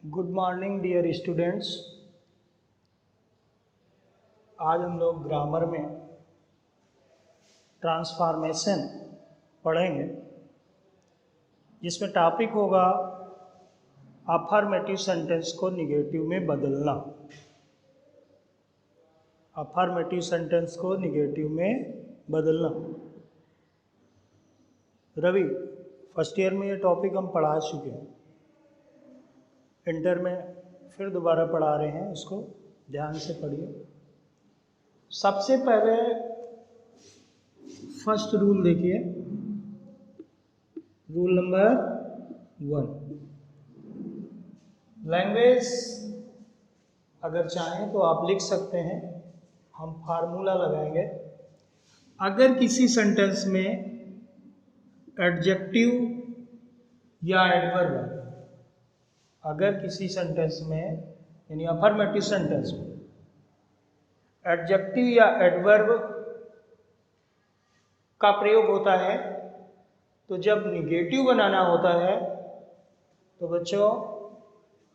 Good morning dear students. आज हम लोग ग्रामर में ट्रांसफॉर्मेशन पढ़ेंगे, जिसमें टॉपिक होगा अफर्मेटिव सेंटेंस को निगेटिव में बदलना। अफर्मेटिव सेंटेंस को निगेटिव में बदलना। रवि, फर्स्ट ईयर में ये टॉपिक हम पढ़ा चुके हैं, इंटर में फिर दोबारा पढ़ा रहे हैं, इसको ध्यान से पढ़िए। सबसे पहले फर्स्ट रूल देखिए, रूल नंबर 1। लैंग्वेज अगर चाहें तो आप लिख सकते हैं, हम फार्मूला लगाएंगे। अगर किसी सेंटेंस में एडजेक्टिव या एडवर्ब, अगर किसी सेंटेंस में यानी अफर्मेटिव सेंटेंस में एडजेक्टिव या एडवर्ब का प्रयोग होता है, तो जब निगेटिव बनाना होता है तो बच्चों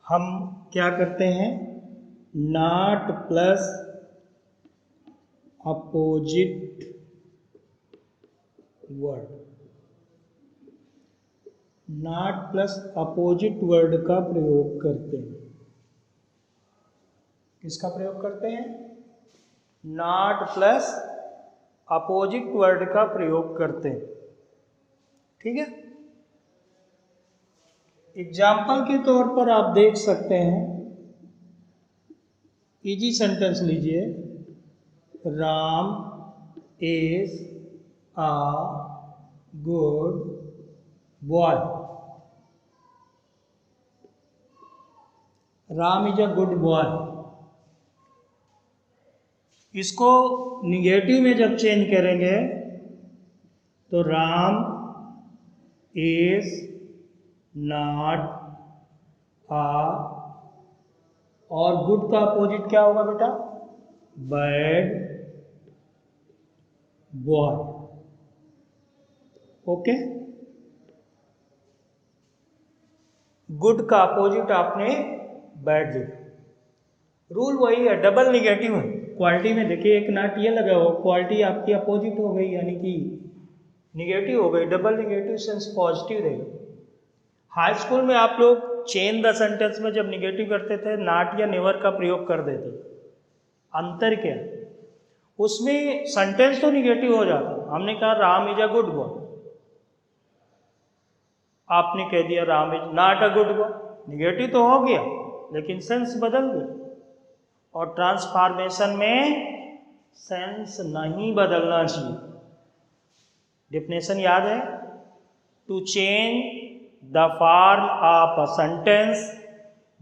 हम क्या करते हैं, not plus opposite word, not plus opposite word का प्रयोग करते हैं। किसका प्रयोग करते हैं? नॉट प्लस अपोजिट वर्ड का प्रयोग करते हैं। ठीक है। एग्जाम्पल के तौर पर आप देख सकते हैं, इजी सेंटेंस लीजिए, Ram is a good boy. Ram is a good boy. इसको निगेटिव में जब चेंज करेंगे तो राम इज नॉट अ, और गुड का अपोजिट क्या होगा बेटा? Bad boy. ओके, गुड का अपोजिट आपने बैड लिखा। रूल वही है, डबल निगेटिव है। क्वालिटी में देखिए एक नॉट ये लगा हो, क्वालिटी आपकी अपोजिट हो गई, यानी कि निगेटिव हो गई। डबल निगेटिव सेंस पॉजिटिव रहेगा। हाई स्कूल में आप लोग चेन द सेंटेंस में जब निगेटिव करते थे, नॉट या नेवर का प्रयोग कर देते। अंतर क्या? उसमें सेंटेंस तो निगेटिव हो जाता। हमने कहा Ram is a good boy, आपने कह दिया Ram is not a good boy. Negative तो हो गया लेकिन सेंस बदल गया। और ट्रांसफॉर्मेशन में सेंस नहीं बदलना चाहिए। डेफिनेशन याद है? To change the form of a sentence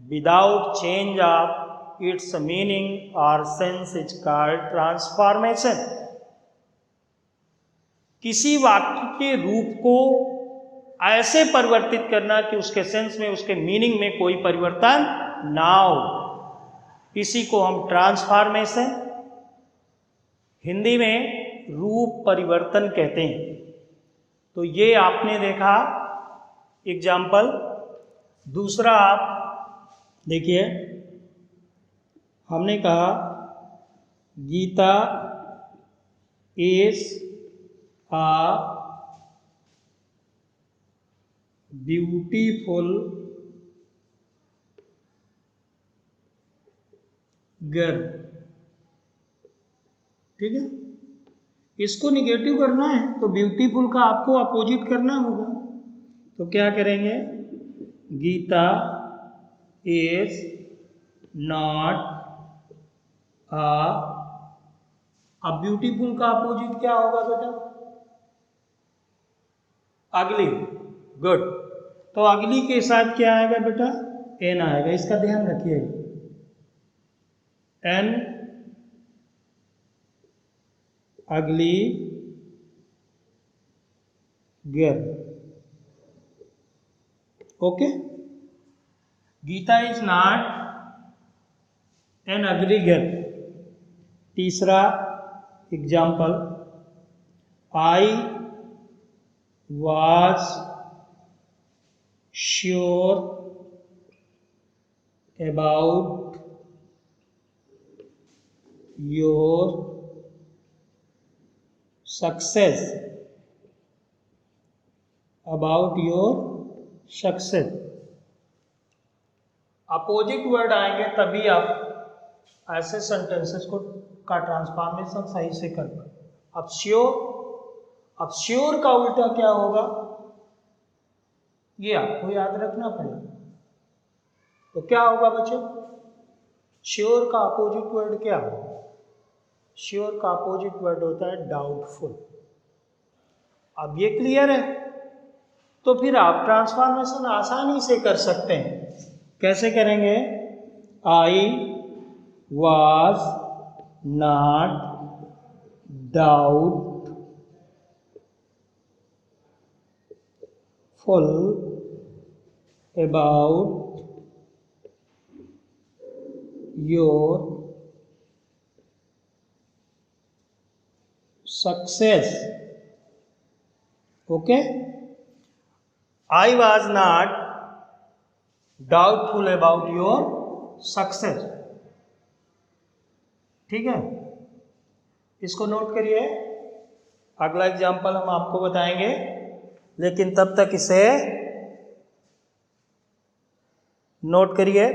without change of its meaning और सेंस इज कॉल्ड ट्रांसफॉर्मेशन। किसी वाक्य के रूप को ऐसे परिवर्तित करना कि उसके सेंस में, उसके मीनिंग में कोई परिवर्तन ना हो, इसी को हम ट्रांसफॉर्मेशन, हिंदी में रूप परिवर्तन कहते हैं। तो ये आपने देखा एग्जाम्पल। दूसरा आप देखिए, हमने कहा Geeta is a beautiful girl. ठीक है, इसको निगेटिव करना है तो ब्यूटीफुल का आपको अपोजिट करना होगा। तो क्या करेंगे? गीता इज नॉट अ, अब ब्यूटीफुल का अपोजिट क्या होगा बेटा? अगली। गुड। तो अगली के साथ क्या आएगा बेटा? एन आएगा। इसका ध्यान रखिएगा, an ugly girl. Okay, Geeta is not an ugly girl. तीसरा example, I was sure about your success, about your success. Opposite word आएंगे तभी आप ऐसे सेंटेंसेस को का ट्रांसफॉर्मेशन सही से कर पाए। अब श्योर का उल्टा क्या होगा ये आपको याद रखना पड़ेगा। तो क्या होगा बच्चों, श्योर का अपोजिट वर्ड क्या होगा? श्योर का अपोजिट वर्ड होता है डाउटफुल। अब ये क्लियर है तो फिर आप ट्रांसफॉर्मेशन आसानी से कर सकते हैं। कैसे करेंगे? I was not doubtful about your success. Okay, I was not doubtful about your success. ठीक है, इसको नोट करिए। अगला एग्जाम्पल हम आपको बताएंगे, लेकिन तब तक इसे नोट करिए।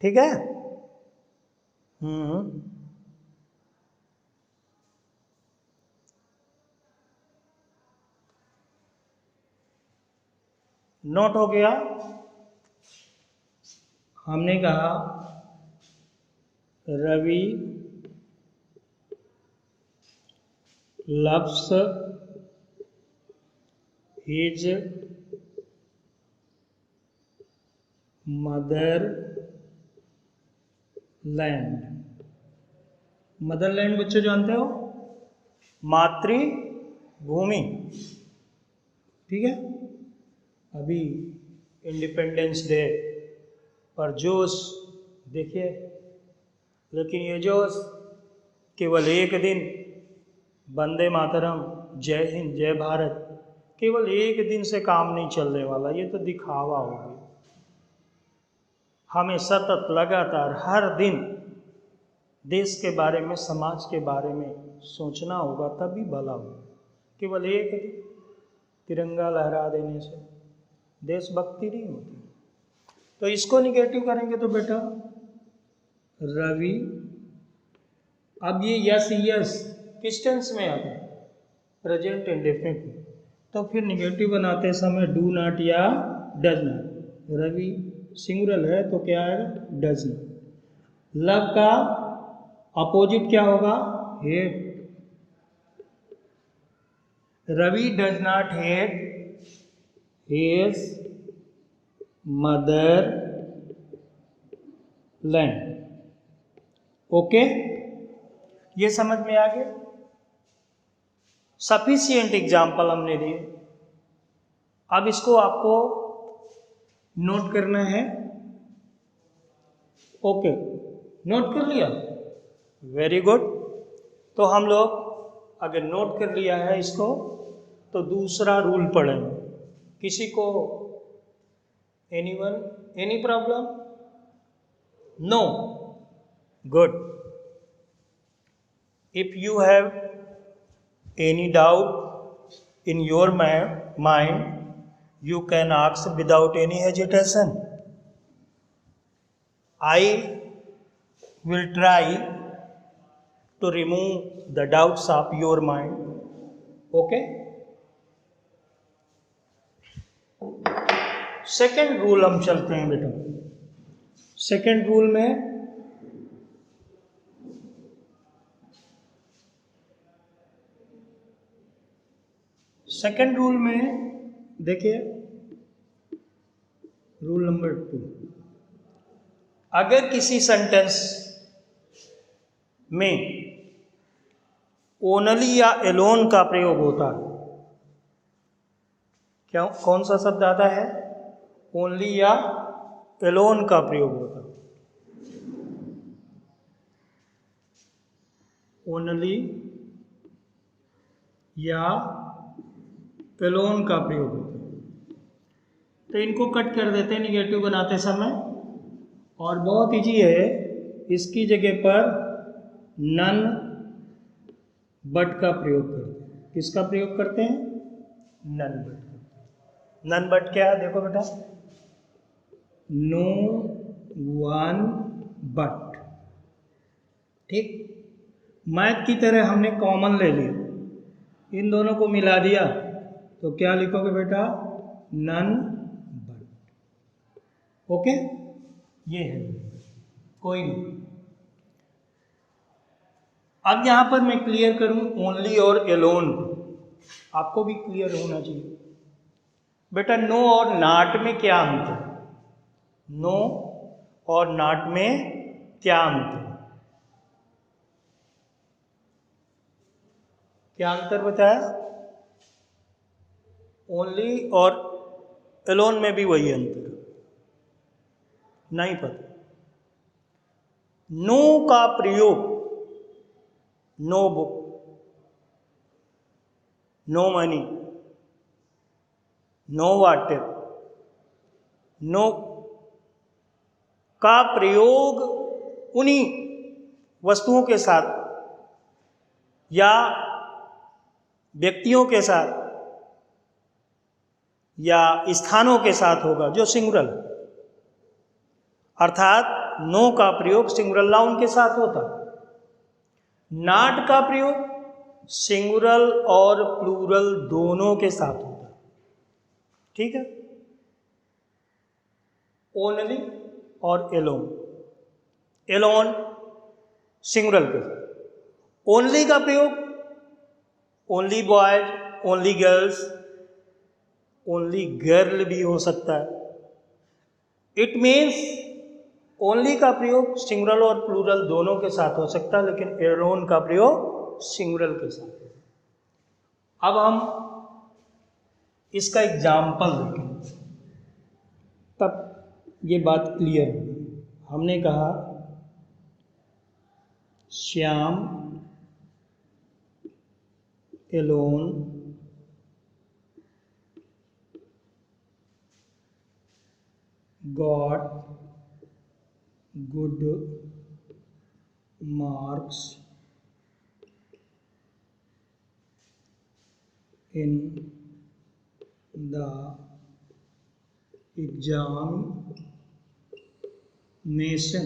ठीक है। नोट हो गया। हमने कहा Ravi loves his motherland. Motherland बच्चों जानते हो, मातृभूमि। ठीक है, अभी इंडिपेंडेंस डे पर जोश देखिए, लेकिन ये जोश केवल एक दिन वंदे मातरम, जय हिंद, जय भारत, केवल एक दिन से काम नहीं चलने वाला। ये तो दिखावा हो गया। हमें सतत लगातार हर दिन देश के बारे में, समाज के बारे में सोचना होगा, तभी भला होगा। केवल एक दिन तिरंगा लहरा देने से देशभक्ति नहीं होती। तो इसको निगेटिव करेंगे तो बेटा रवि, अब ये यस किस टेंस में आता है? प्रेजेंट इंडेफिनिट में। तो फिर निगेटिव बनाते समय डू नॉट या डज नॉट। रवि सिंगुलर है तो क्या आएगा? Does not. लव का अपोजिट क्या होगा? Hate. Ravi does not hate his mother land. Okay, ये समझ में आ गया। सफिशिएंट एग्जाम्पल हमने दिए। अब इसको आपको नोट करना है। ओके, नोट कर लिया? Very good. तो हम लोग अगर नोट कर लिया है इसको, तो दूसरा रूल पढ़ेंगे। किसी को anyone, any problem? No, good. If you have any doubt in your mind, you can ask without any hesitation. I will try to remove the doubts of your mind. Okay? Second rule हम चलते हैं बेटा। Second rule में देखिए, rule number 2, अगर किसी sentence में only या एलोन का प्रयोग होता है, क्या कौन सा शब्द आता है? ओनली या एलोन का प्रयोग होता है। ओनली या एलोन का प्रयोग होता है। तो इनको कट कर देते हैं निगेटिव बनाते समय। और बहुत ईजी है, इसकी जगह पर नन बट का प्रयोग करते हैं। किसका प्रयोग करते हैं? None but. नन बट क्या है देखो बेटा, नो वन बट। ठीक, मैथ की तरह हमने कॉमन ले लिया, इन दोनों को मिला दिया, तो क्या लिखोगे बेटा? None but. ओके, ये है, कोई नहीं। अब यहां पर मैं क्लियर करूं ओनली और एलोन, आपको भी क्लियर होना चाहिए बेटा। नो और नॉट में क्या अंतर है? नो और नॉट में क्या अंतर है? क्या अंतर बताया? ओनली और एलोन में भी वही अंतर है, नहीं पता। नो का प्रयोग no book, no money, no water, no का प्रयोग उन्हीं वस्तुओं के साथ या व्यक्तियों के साथ या स्थानों के साथ होगा जो सिंगुलर, अर्थात नो का प्रयोग सिंगुलर नाउन के साथ होता। नॉट का प्रयोग सिंगुलर और प्लूरल दोनों के साथ होता। ठीक है, ओनली और एलोन, एलोन सिंगुलर के साथ। ओनली का प्रयोग only boys, only girls, only girl भी हो सकता है। इट मीन्स ओनली का प्रयोग सिंगुलर और प्लूरल दोनों के साथ हो सकता है, लेकिन एलोन का प्रयोग सिंगुलर के साथ। अब हम इसका एग्जाम्पल देखें, तब ये बात क्लियर होगी। हमने कहा Shyam alone got good marks in the examination.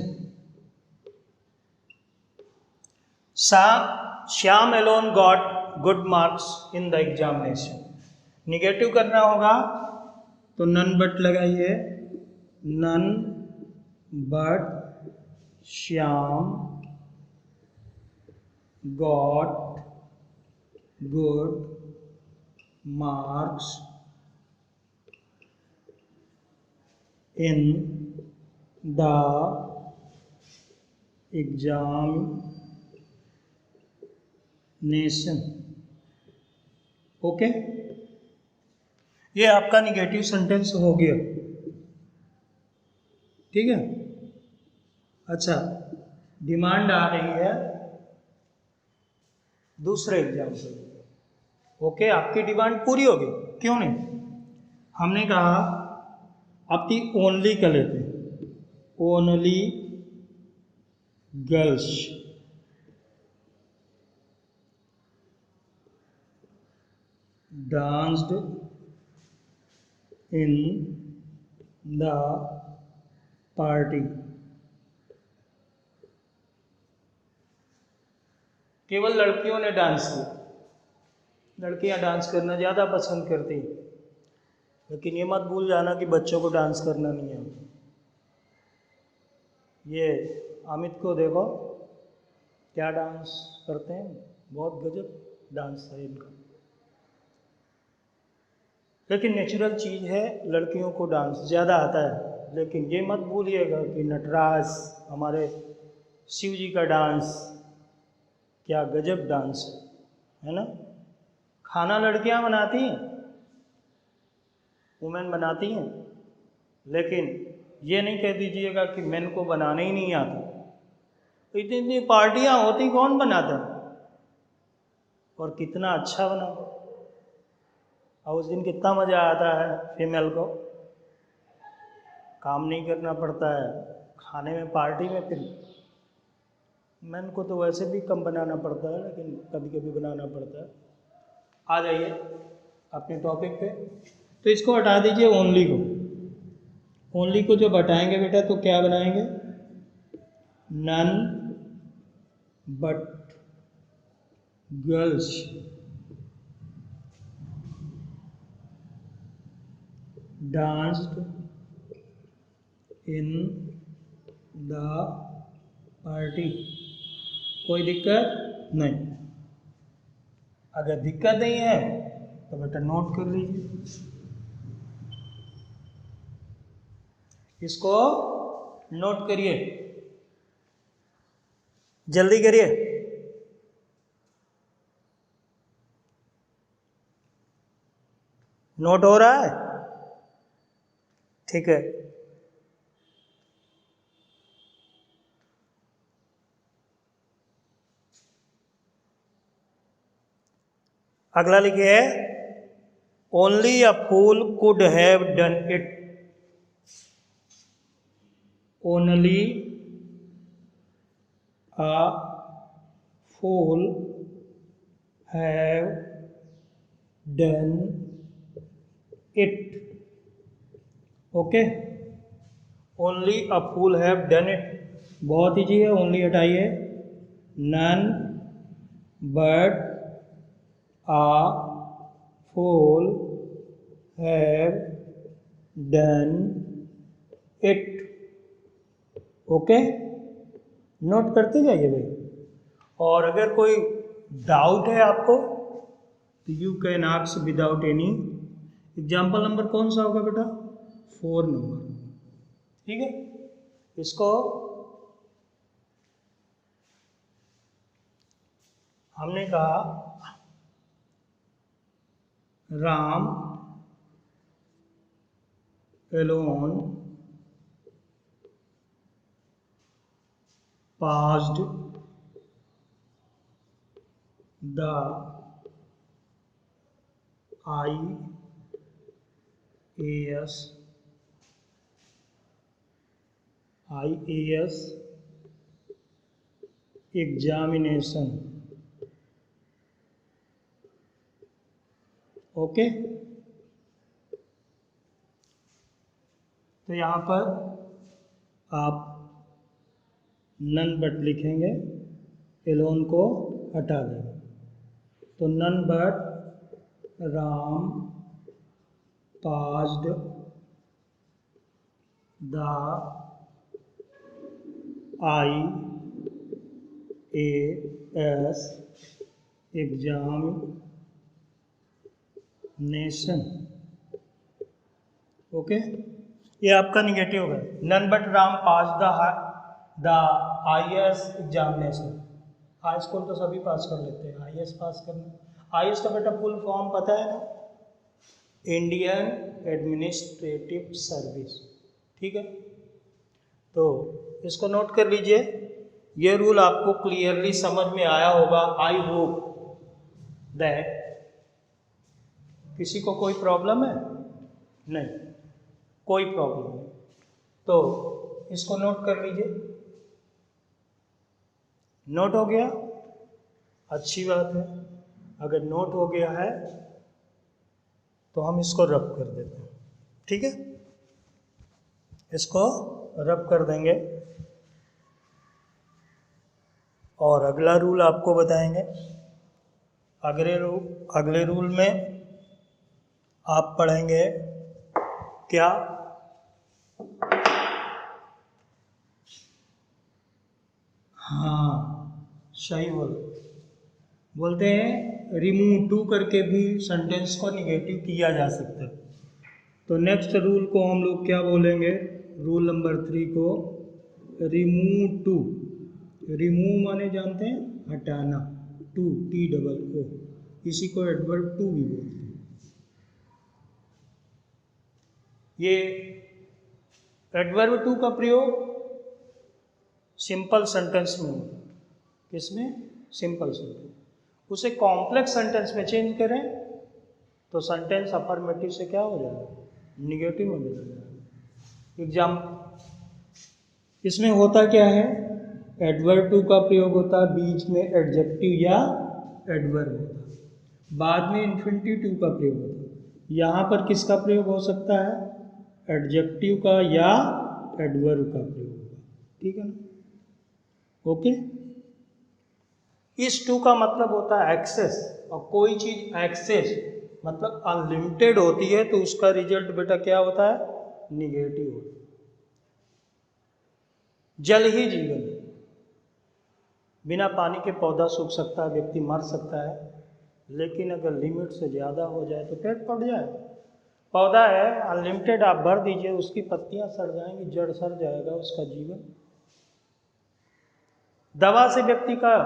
Shyam alone got good marks in the examination. Negative करना होगा तो नन बट लगाइए, none but Shyam got good marks in the examination. Okay, ये आपका निगेटिव सेंटेंस हो गया। ठीक है, अच्छा, डिमांड आ रही है दूसरे एग्जाम्पल। ओके, आपकी डिमांड पूरी होगी, क्यों नहीं? हमने कहा आपकी ओनली कर लेते हैं, only girls danced in the party. केवल लड़कियों ने डांस किया, लड़कियां डांस करना ज़्यादा पसंद करती हैं, लेकिन ये मत भूल जाना कि बच्चों को डांस करना नहीं आता। ये अमित को देखो क्या डांस करते हैं, बहुत गजब डांस है इनका। लेकिन नेचुरल चीज़ है, लड़कियों को डांस ज़्यादा आता है। लेकिन ये मत भूलिएगा कि नटराज, हमारे शिव जी का डांस क्या गजब डांस है ना। खाना लड़कियां बनाती हैं, वुमेन बनाती हैं, लेकिन ये नहीं कह दीजिएगा कि मेन को बनाने ही नहीं आता। इतनी इतनी पार्टियां होती, कौन बनाता और कितना अच्छा बना। और उस दिन कितना मज़ा आता है फीमेल को, काम नहीं करना पड़ता है, खाने में पार्टी में फिर मैन को तो वैसे भी कम बनाना पड़ता है, लेकिन कभी कभी बनाना पड़ता है। आ जाइए अपने टॉपिक पे। तो इसको हटा दीजिए ओनली को। ओनली को जब हटाएंगे बेटा तो क्या बनाएंगे? None but girls danced in the party. कोई दिक्कत नहीं। अगर दिक्कत नहीं है तो बेटा नोट कर लीजिए, इसको नोट करिए, जल्दी करिए। नोट हो रहा है? ठीक है। अगला लिखिए, only a fool could have done it. Only a fool have done it. Okay, only a fool have done it बहुत ईजी है। ओनली हटाइए, none but a fool have done it। Okay, note करते जाइए भाई। और अगर कोई doubt है आपको तो you can ask without any. Example number कौन सा होगा बेटा? 4 नंबर। ठीक है, इसको हमने कहा Ram alone passed the IAS examination. Okay, तो यहाँ पर आप नन बट लिखेंगे, एलोन को हटा देंगे। तो none but Ram passed the IAS examination. Okay, ये आपका निगेटिव है। None but Ram pass the IAS examination. High school तो सभी पास कर लेते हैं, IAS पास करना। IAS का बेटा फुल फॉर्म पता है ना? Indian administrative service. ठीक है, तो इसको नोट कर लीजिए। ये रूल आपको क्लियरली समझ में आया होगा। आई होप दैट किसी को कोई प्रॉब्लम है? नहीं, कोई प्रॉब्लम नहीं। तो इसको नोट कर लीजिए। नोट हो गया? अच्छी बात है। अगर नोट हो गया है तो हम इसको रब कर देते हैं। ठीक है, इसको रब कर देंगे और अगला रूल आपको बताएंगे। अगले रूल में आप पढ़ेंगे क्या? हाँ, सही बोलते हैं रिमूव टू करके भी सेंटेंस को निगेटिव किया जा सकता है। तो नेक्स्ट रूल को हम लोग क्या बोलेंगे? रूल नंबर 3 को रिमूव टू। रिमूव माने जानते हैं? हटाना। टू, TOO, इसी को एडवर्ब टू भी बोलते हैं। ये एडवर्ब टू का प्रयोग सिंपल सेंटेंस में होता है। किसमें? Simple sentence. उसे कॉम्प्लेक्स सेंटेंस में चेंज करें तो सेंटेंस अफर्मेटिव से क्या हो जाएगा? निगेटिव में बदल जाएगा। इसमें होता क्या है, एडवर्ब टू का प्रयोग होता है, बीच में एडजेक्टिव या एडवर्ब होता है, बाद में इन्फिनिटिव टू का प्रयोग होता है। यहाँ पर किसका प्रयोग हो सकता है, एडजेक्टिव का या एडवर्ब का प्रयोग होगा। ठीक है ना, ओके। इस टू का मतलब होता है एक्सेस, और कोई चीज़ एक्सेस मतलब अनलिमिटेड होती है तो उसका रिजल्ट बेटा क्या होता है, निगेटिव होता है। जल ही जीवन, बिना पानी के पौधा सूख सकता है, व्यक्ति मर सकता है, लेकिन अगर लिमिट से ज़्यादा हो जाए तो पेट पड़ जाए। पौधा है अनलिमिटेड, आप भर दीजिए, उसकी पत्तियां सड़ जाएंगी, जड़ सड़ जाएगा, उसका जीवन। दवा से व्यक्ति का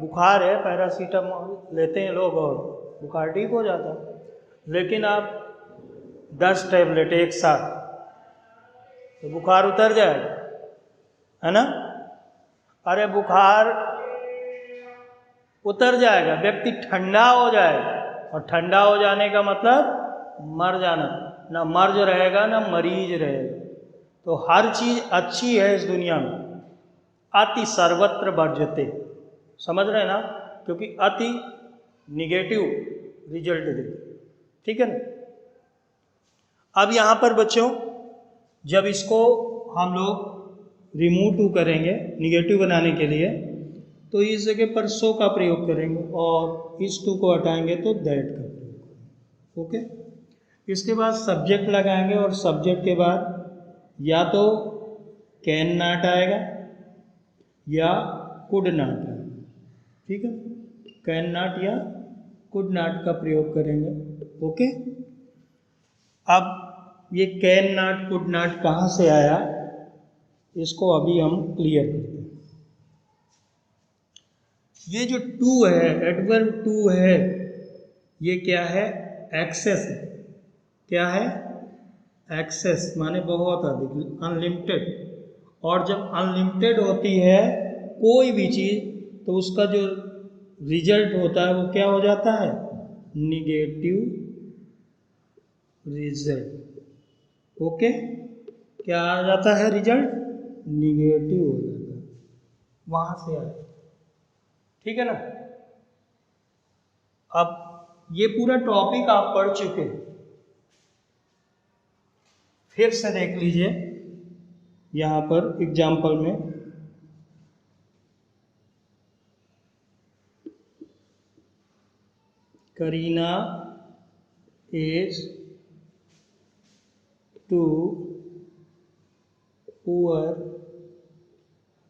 बुखार है, पैरासीटामोल लेते हैं लोग और बुखार ठीक हो जाता है, लेकिन आप 10 टैबलेट एक साथ तो बुखार उतर जाएगा, है ना। अरे बुखार उतर जाएगा, व्यक्ति ठंडा हो जाएगा, और ठंडा हो जाने का मतलब मर जाना, ना मर्ज रहेगा ना मरीज रहेगा। तो हर चीज़ अच्छी है इस दुनिया में, अति सर्वत्र वर्जते, समझ रहे हैं ना, क्योंकि अति निगेटिव रिजल्ट देती। ठीक है ना। अब यहाँ पर बच्चों जब इसको हम लोग रिमूव टू करेंगे निगेटिव बनाने के लिए, तो इस जगह पर सो का प्रयोग करेंगे, और इस टू को हटाएंगे तो दैट का प्रयोग करेंगे। ओके। इसके बाद सब्जेक्ट लगाएंगे, और सब्जेक्ट के बाद या तो कैन नॉट आएगा या कुड नॉट आएगा। ठीक है, कैन नॉट या कुड नॉट का प्रयोग करेंगे। ओके। अब ये कैन नॉट कुड नॉट कहाँ से आया, इसको अभी हम क्लियर करते हैं। ये जो टू है, एडवर्ब टू है, ये क्या है, एक्सेस है। क्या है, एक्सेस माने बहुत अधिक, अनलिमिटेड। और जब अनलिमिटेड होती है कोई भी चीज़, तो उसका जो रिजल्ट होता है वो क्या हो जाता है, निगेटिव रिजल्ट। ओके, क्या आ जाता है रिजल्ट, निगेटिव हो जाता है, वहां से आया। ठीक है ना। अब ये पूरा टॉपिक आप पढ़ चुके हैं, फिर से देख लीजिए यहाँ पर एग्जाम्पल में। Kareena is too poor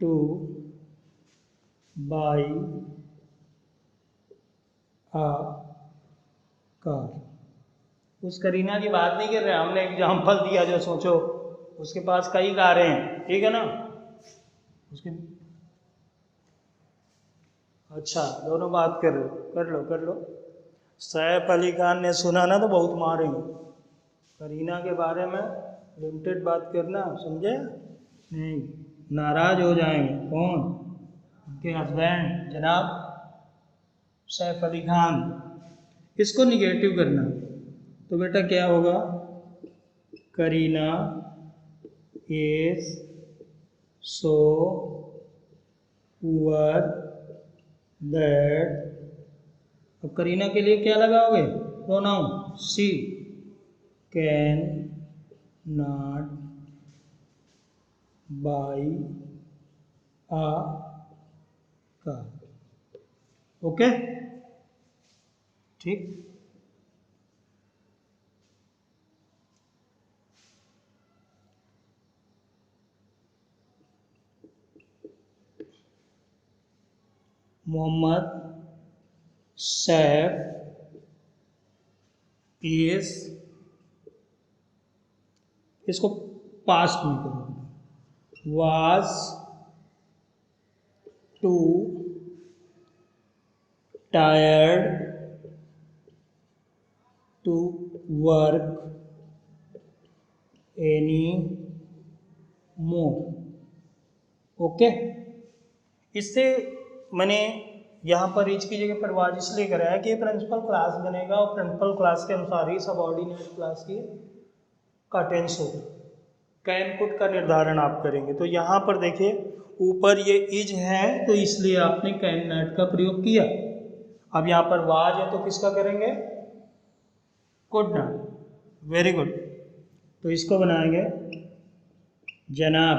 to buy a car. उस करीना की बात नहीं कर रहे, हमने एग्जाम्पल दिया, जो सोचो उसके पास कई कारें हैं, ठीक है ना, उसके अच्छा दोनों बात कर लो, कर लो। सैफ अली खान ने सुना ना तो बहुत मारेंगे। करीना के बारे में लिमिटेड बात करना, समझे नहीं, नाराज हो जाएंगे। कौन, उनके हस्बैंड जनाब सैफ अली खान। इसको निगेटिव करना, तो बेटा क्या होगा, Kareena is so poor that, अब करीना के लिए क्या लगाओगे, pronoun she, can not buy a car. Okay, ठीक। मोहम्मद सैफ इज, इसको पास्ट में करोगे, was too tired to work any more. Okay, इससे मैंने यहाँ पर इज की जगह पर वाज इसलिए कराया कि ये प्रिंसिपल क्लास बनेगा, और प्रिंसिपल क्लास के अनुसार ही सबऑर्डिनेट क्लास की का टेंस होगा। कैन कुड का निर्धारण आप करेंगे। तो यहाँ पर देखिए ऊपर ये इज है तो इसलिए आपने कैन नॉट का प्रयोग किया। अब यहाँ पर वाज है तो किसका करेंगे? Could not. Very good. तो इसको बनाएंगे जनाब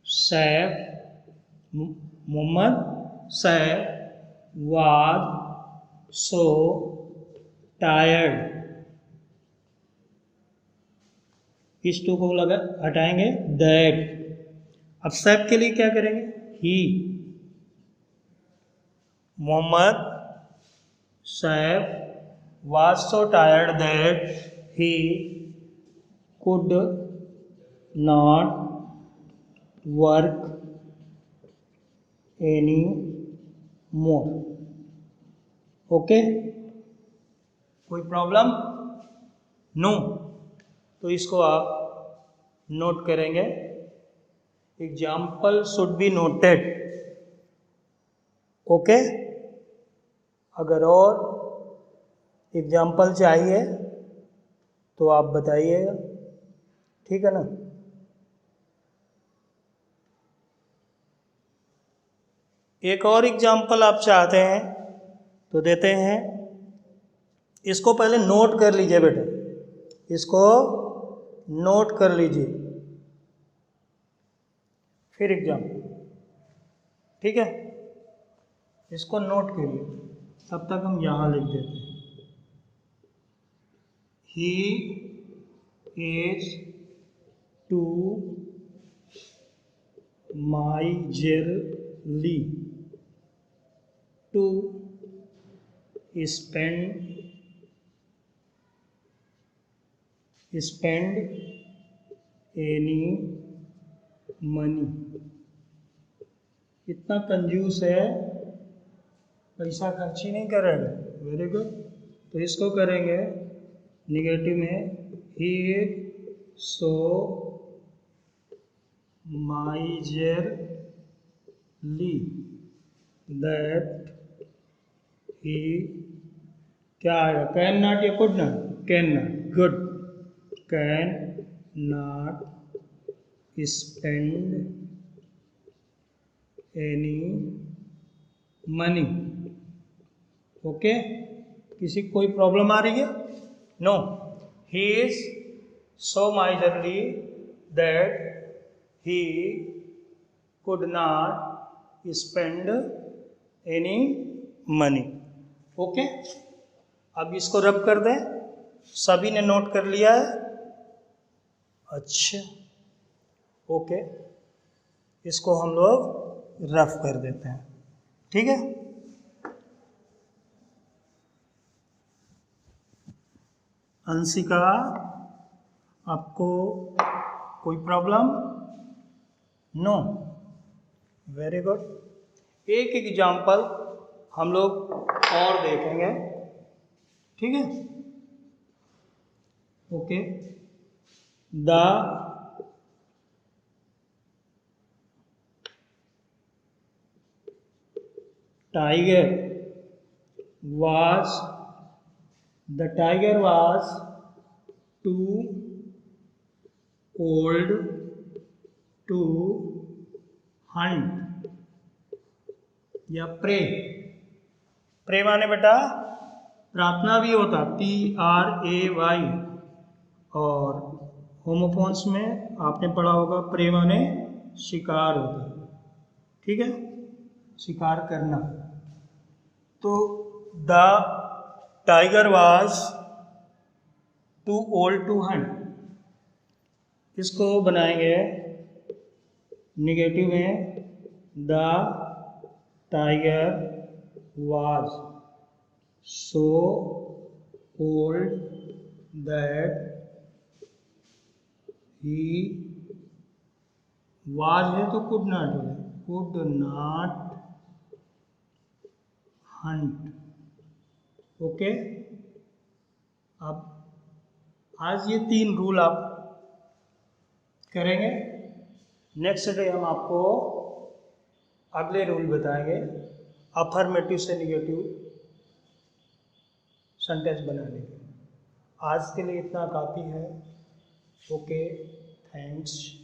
Saif Mohammed Saif was so tired. इस टू को लगा हटाएंगे दैट। अब सैफ के लिए क्या करेंगे? ही। Mohammad Saif was so tired that he could not work anymore. Okay, कोई प्रॉब्लम? नो। तो इसको आप नोट करेंगे। Example should be noted. Okay, अगर और एग्जाम्पल चाहिए तो आप बताइएगा, ठीक है ना? एक और एग्जाम्पल आप चाहते हैं तो देते हैं। इसको पहले नोट कर लीजिए बेटा, इसको नोट कर लीजिए फिर एग्जाम्पल, ठीक है? इसको नोट करिए, तब तक हम यहाँ लिख देते हैं। He is too miserly to spend any money। इतना कंजूस है, पैसा खर्च ही नहीं करेगा। Very good. तो इसको करेंगे निगेटिव में, ही सो माइजरली दैट ही, क्या आएगा? कैन नॉट या could not? Can not. Good. Can not spend any money. Okay, किसी को कोई प्रॉब्लम आ रही है? No. He is so miserly that he could not spend any money. Okay, अब इसको रब कर दें। सभी ने नोट कर लिया है? अच्छा, ओके, इसको हम लोग रफ कर देते हैं, ठीक है? अंशिका, आपको कोई प्रॉब्लम? नो। Very good. एक एग्जाम्पल हम लोग और देखेंगे, ठीक है? Okay, the tiger was too old to hunt या प्रे। प्रे माने बेटा प्रार्थना भी होता, PRAY। और होमोफोन्स में आपने पढ़ा होगा प्रे माने शिकार होता, ठीक है? शिकार करना। तो the tiger was too old to hunt, इसको बनाएंगे निगेटिव में, the tiger was so old that he was है तो कुड नॉट हो, कुड नॉट हंट। ओके, अब आज ये 3 रूल आप करेंगे। नेक्स्ट डे हम आपको अगले रूल बताएंगे अफर्मेटिव से निगेटिव सेंटेंस बनाने के। आज के लिए इतना काफ़ी है। Okay, thank thanks.